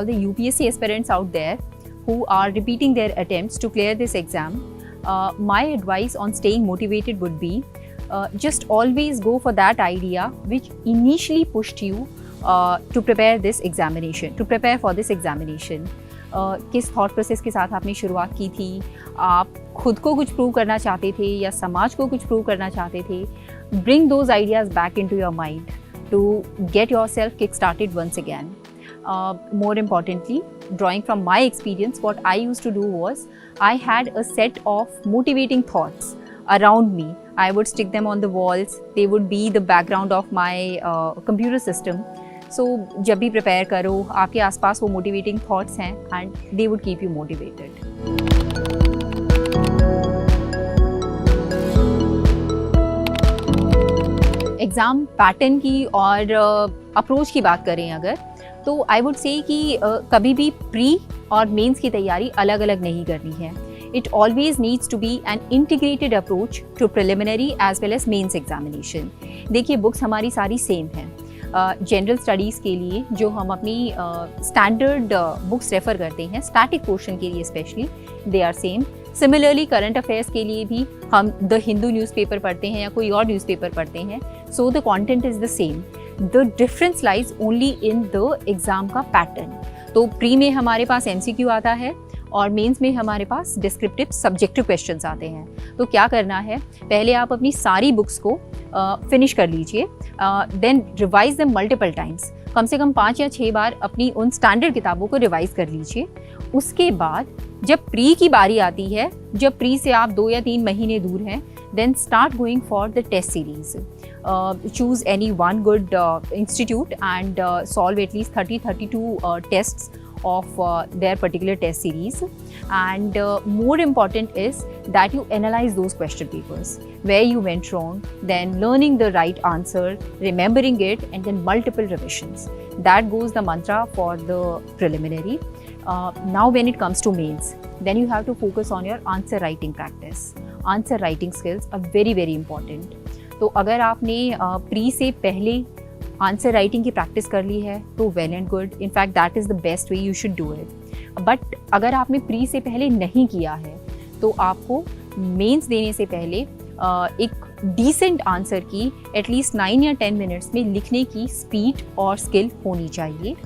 all the UPSC aspirants out there who are repeating their attempts to clear this exam, my advice on staying motivated would be just always go for that idea which initially pushed you to prepare for this examination. किस thought process के साथ आपने शुरुआत की थी, आप खुद को कुछ प्रूव करना चाहते थे या समाज को कुछ प्रूव करना चाहते थे. Bring those ideas back into your mind to get yourself kick-started once again. More importantly, drawing from my experience, what I used to do was I had a set of motivating thoughts around me. I would stick them on the walls. They would be the background of my computer system. So, जब भी prepare करो, आपके आसपास वो motivating thoughts हैं and they would keep you motivated. Exam pattern की और approach की बात करें अगर, तो आई वुड से कि कभी भी प्री और मेंस की तैयारी अलग अलग नहीं करनी है. It always needs to be an integrated approach to preliminary as well as mains examination. देखिए, बुक्स हमारी सारी सेम हैं. जनरल स्टडीज़ के लिए जो हम अपनी स्टैंडर्ड बुक्स रेफ़र करते हैं, स्टैटिक पोर्शन के लिए specially, they are same. Similarly current affairs के लिए भी हम द हिंदू न्यूज़पेपर पढ़ते हैं या कोई और न्यूज़पेपर पढ़ते हैं. So the content is the same. The difference lies only in the exam का पैटर्न. तो प्री में हमारे पास MCQ आता है और मेंस में हमारे पास डिस्क्रिप्टिव सब्जेक्टिव क्वेश्चंस आते हैं. तो क्या करना है, पहले आप अपनी सारी बुक्स को फिनिश कर लीजिए, then revise them multiple times. कम से कम 5 या 6 बार अपनी उन स्टैंडर्ड किताबों को रिवाइज कर लीजिए. उसके बाद जब प्री की बारी आती है, जब प्री से आप 2 या 3 महीने दूर हैं, then start going for the test series. Choose any one good institute and solve at least 32 tests of their particular test series. And more important is that you analyze those question papers, where you went wrong, then learning the right answer, remembering it, and then multiple revisions. That goes the mantra for the preliminary. Now when it comes to mains, then you have to focus on your answer writing practice. Answer writing skills are very very important. तो अगर आपने pre से पहले answer writing की practice कर ली है तो well and good. In fact that is the best way, you should do it. But अगर आपने प्री से पहले नहीं किया है तो आपको मेंस देने से पहले एक डिसेंट आंसर की एटलीस्ट 9 या 10 मिनट्स में लिखने की स्पीड और स्किल होनी चाहिए.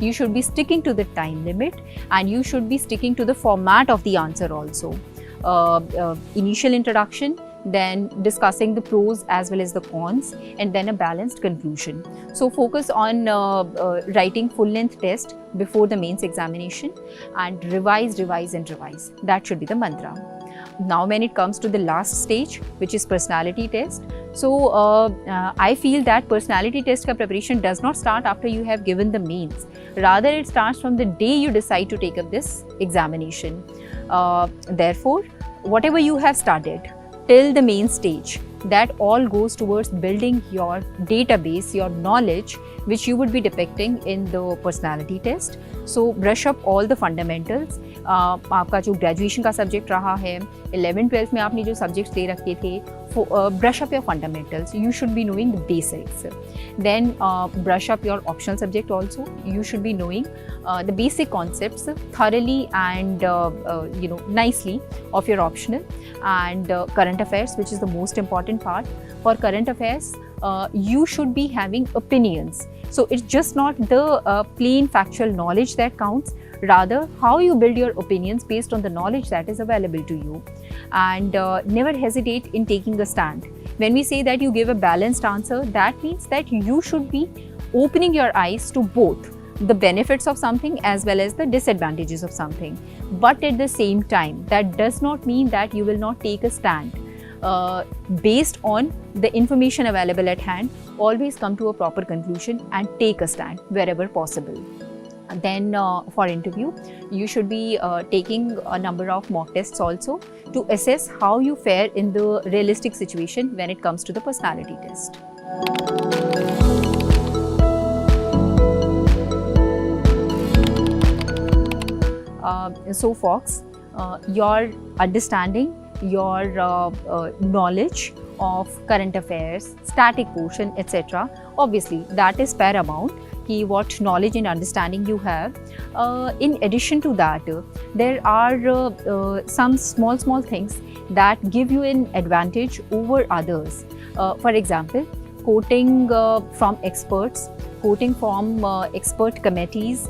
You should be sticking to the time limit and you should be sticking to the format of the answer also. Initial introduction, then discussing the pros as well as the cons, and then a balanced conclusion. So focus on writing full-length test before the mains examination and revise, revise and revise. That should be the mantra. Now when it comes to the last stage, which is personality test, so I feel that personality test ka preparation does not start after you have given the mains. Rather, it starts from the day you decide to take up this examination. Therefore, whatever you have studied till the main stage, that all goes towards building your database, your knowledge, which you would be depicting in the personality test. So brush up all the fundamentals. आपका जो graduation का subject रहा है, 11th-12th में आपने जो subjects ले रखे थे, brush up your fundamentals. You should be knowing the basics. Then brush up your optional subject also. You should be knowing the basic concepts thoroughly and nicely of your optional. And current affairs, which is the most important part. For current affairs, you should be having opinions. So it's just not the plain factual knowledge that counts, rather how you build your opinions based on the knowledge that is available to you. And never hesitate in taking a stand. When we say that you give a balanced answer, that means that you should be opening your eyes to both the benefits of something as well as the disadvantages of something. But at the same time, that does not mean that you will not take a stand. Based on the information available at hand, always come to a proper conclusion and take a stand wherever possible. Then for interview, you should be taking a number of mock tests also to assess how you fare in the realistic situation when it comes to the personality test. So folks, your understanding, your knowledge of current affairs, static portion, etc. Obviously, that is paramount. What knowledge and understanding you have. In addition to that, there are some small things that give you an advantage over others. For example, quoting from experts, quoting from expert committees,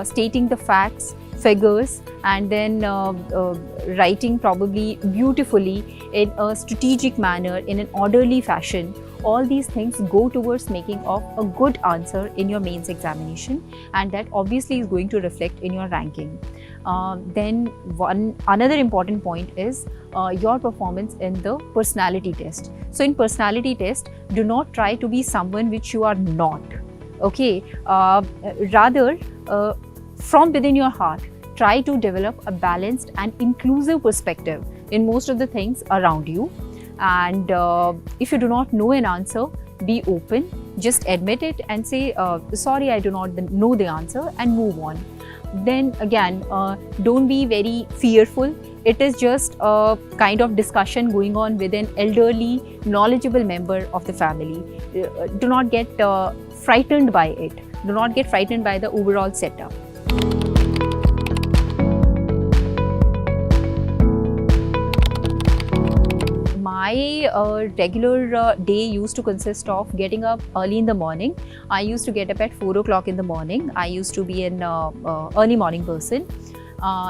stating the facts, figures, and then writing probably beautifully in a strategic manner, in an orderly fashion. All these things go towards making of a good answer in your mains examination, and that obviously is going to reflect in your ranking. Then another important point is your performance in the personality test. So in personality test, do not try to be someone which you are not. Okay, rather from within your heart, try to develop a balanced and inclusive perspective in most of the things around you. And if you do not know an answer, be open, just admit it and say, sorry, I do not know the answer, and move on. Then again, don't be very fearful. It is just a kind of discussion going on with an elderly, knowledgeable member of the family. Do not get frightened by it. Do not get frightened by the overall setup. My regular day used to consist of getting up early in the morning. I used to get up at 4 o'clock in the morning. I used to be an early morning person.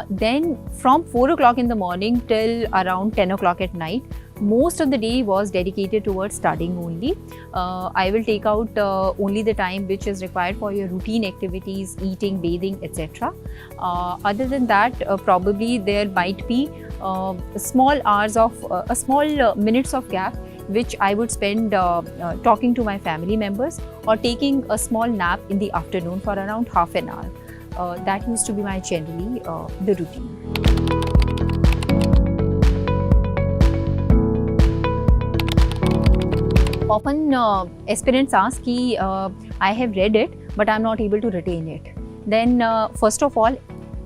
Then from 4 o'clock in the morning till around 10 o'clock at night, most of the day was dedicated towards studying only. I will take out only the time which is required for your routine activities, eating, bathing, etc. Other than that, probably there might be small hours of small minutes of gap which I would spend talking to my family members or taking a small nap in the afternoon for around half an hour. That used to be my generally the routine. Often aspirants ask ki, I have read it but I am not able to retain it. Then first of all,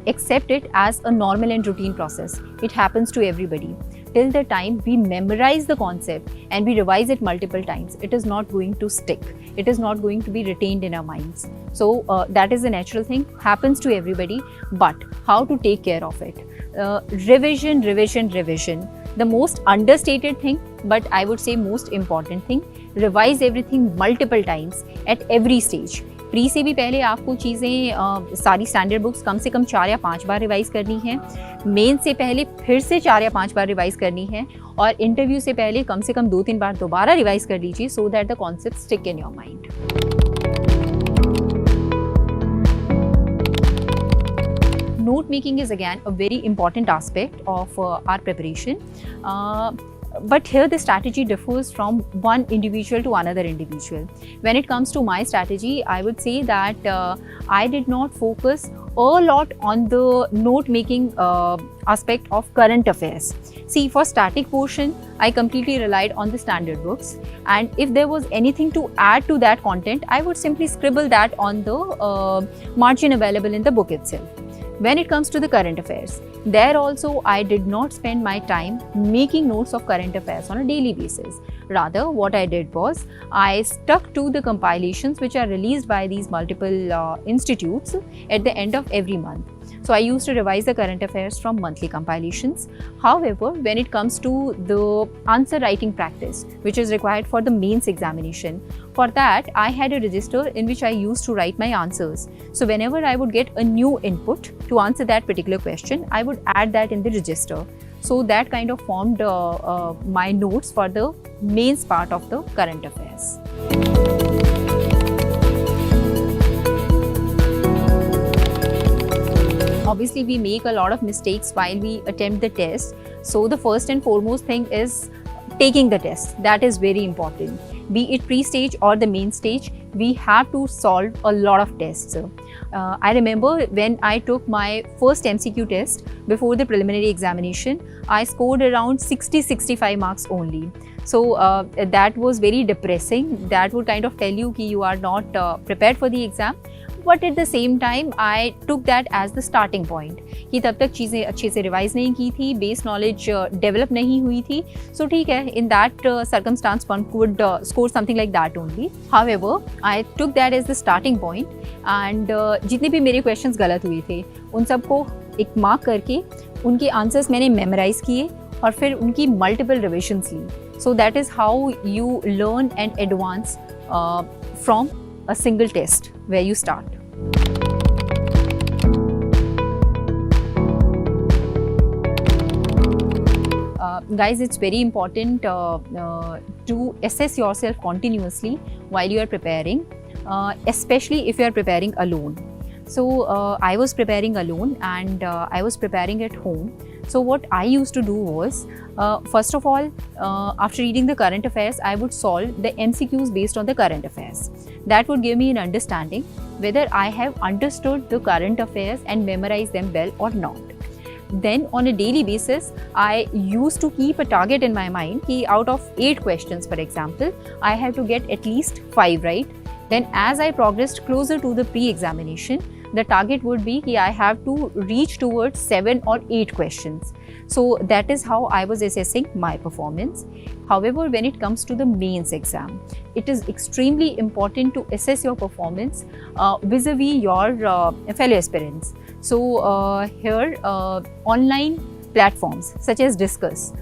accept it as a normal and routine process. It happens to everybody. Till the time we memorize the concept and we revise it multiple times, it is not going to stick. It is not going to be retained in our minds. So that is a natural thing, happens to everybody. But how to take care of it? Revision, revision, revision. The most understated thing, but I would say most important thing, revise everything multiple times at every stage. Pre से भी पहले आपको चीज़ें सारी standard books कम से कम 4 या 5 बार revise करनी है, मेन से पहले फिर से 4 या 5 बार रिवाइज़ करनी है, और इंटरव्यू से पहले कम से कम 2-3 बार दोबारा रिवाइज़ कर लीजिए so that the concept stick in your mind. Note making is again a very important aspect of our preparation. But here the strategy differs from one individual to another individual. When it comes to my strategy, I would say that I did not focus a lot on the note making aspect of current affairs. See, for static portion, I completely relied on the standard books, and if there was anything to add to that content, I would simply scribble that on the margin available in the book itself. When it comes to the current affairs, there also I did not spend my time making notes of current affairs on a daily basis. Rather, what I did was I stuck to the compilations which are released by these multiple institutes at the end of every month. So I used to revise the current affairs from monthly compilations. However, when it comes to the answer writing practice, which is required for the mains examination, for that I had a register in which I used to write my answers. So whenever I would get a new input to answer that particular question, I would add that in the register. So that kind of formed my notes for the mains part of the current affairs. Obviously, we make a lot of mistakes while we attempt the test. So the first and foremost thing is taking the test. That is very important. Be it pre-stage or the main stage, we have to solve a lot of tests. I remember when I took my first MCQ test before the preliminary examination, I scored around 60-65 marks only. So that was very depressing. That would kind of tell you that you are not prepared for the exam. But at the same time I took that as the starting point कि तब तक चीज़ें अच्छे से revise नहीं की थी, base knowledge develop नहीं हुई थी. सो ठीक है, in that circumstance one could score something like that only. However I took that as the starting point and जितने भी मेरे क्वेश्चंस गलत हुए थे उन सबको एक मार्क करके उनके आंसर्स मैंने मेमोराइज किए और फिर उनकी मल्टीपल रिविजन्स ली. So that is how you learn and advance from a single test where you start. Guys, it's very important to assess yourself continuously while you are preparing, especially if you are preparing alone. So I was preparing alone and I was preparing at home. So what I used to do was, first of all, after reading the current affairs, I would solve the MCQs based on the current affairs. That would give me an understanding whether I have understood the current affairs and memorized them well or not. Then on a daily basis, I used to keep a target in my mind कि out of 8 questions, for example, I have to get at least 5 right. Then as I progressed closer to the pre-examination, the target would be कि I have to reach towards 7 or 8 questions. So that is how I was assessing my performance. However, when it comes to the mains exam, it is extremely important to assess your performance vis-a-vis your fellow aspirants. So here online platforms such as Discuss,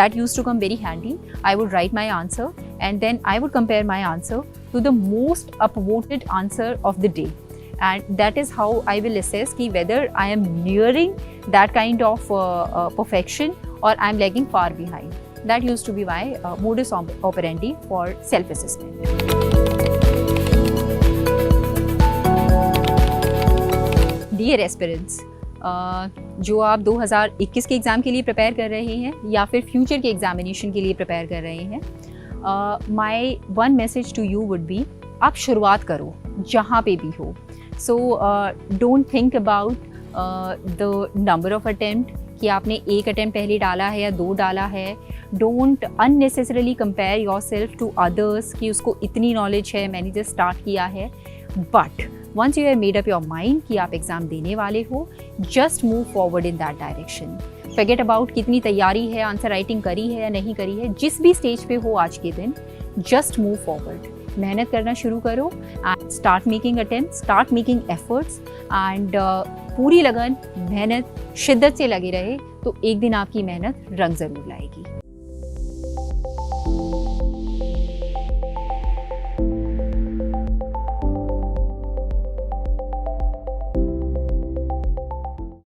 that used to come very handy. I would write my answer and then I would compare my answer to the most upvoted answer of the day. And that is how I will assess ki whether I am nearing that kind of perfection or I am lagging far behind. That used to be my modus operandi for self-assessment. Dear aspirants, जो आप 2021 के exam के लिए prepare कर रहे हैं या फिर फ्यूचर के एग्जामिनेशन के लिए प्रिपेयर कर रहे हैं, my one message to you would be, आप शुरुआत करो जहाँ पे भी हो. So don't think about the number of attempt कि आपने 1 अटेम्प्ट पहले डाला है या 2 डाला है. Don't unnecessarily compare yourself to others कि उसको इतनी नॉलेज है, मैंने जस्ट स्टार्ट किया है. But once you have made up your mind कि आप एग्ज़ाम देने वाले हो, just move forward in that direction. Forget about कितनी तैयारी है, आंसर राइटिंग करी है या नहीं करी है, जिस भी स्टेज पे हो आज के दिन, just move forward. मेहनत करना शुरू करो and start making attempts, start making efforts and पूरी लगन, मेहनत, शिद्दत से लगे रहे तो एक दिन आपकी मेहनत रंग ज़रूर लाएगी.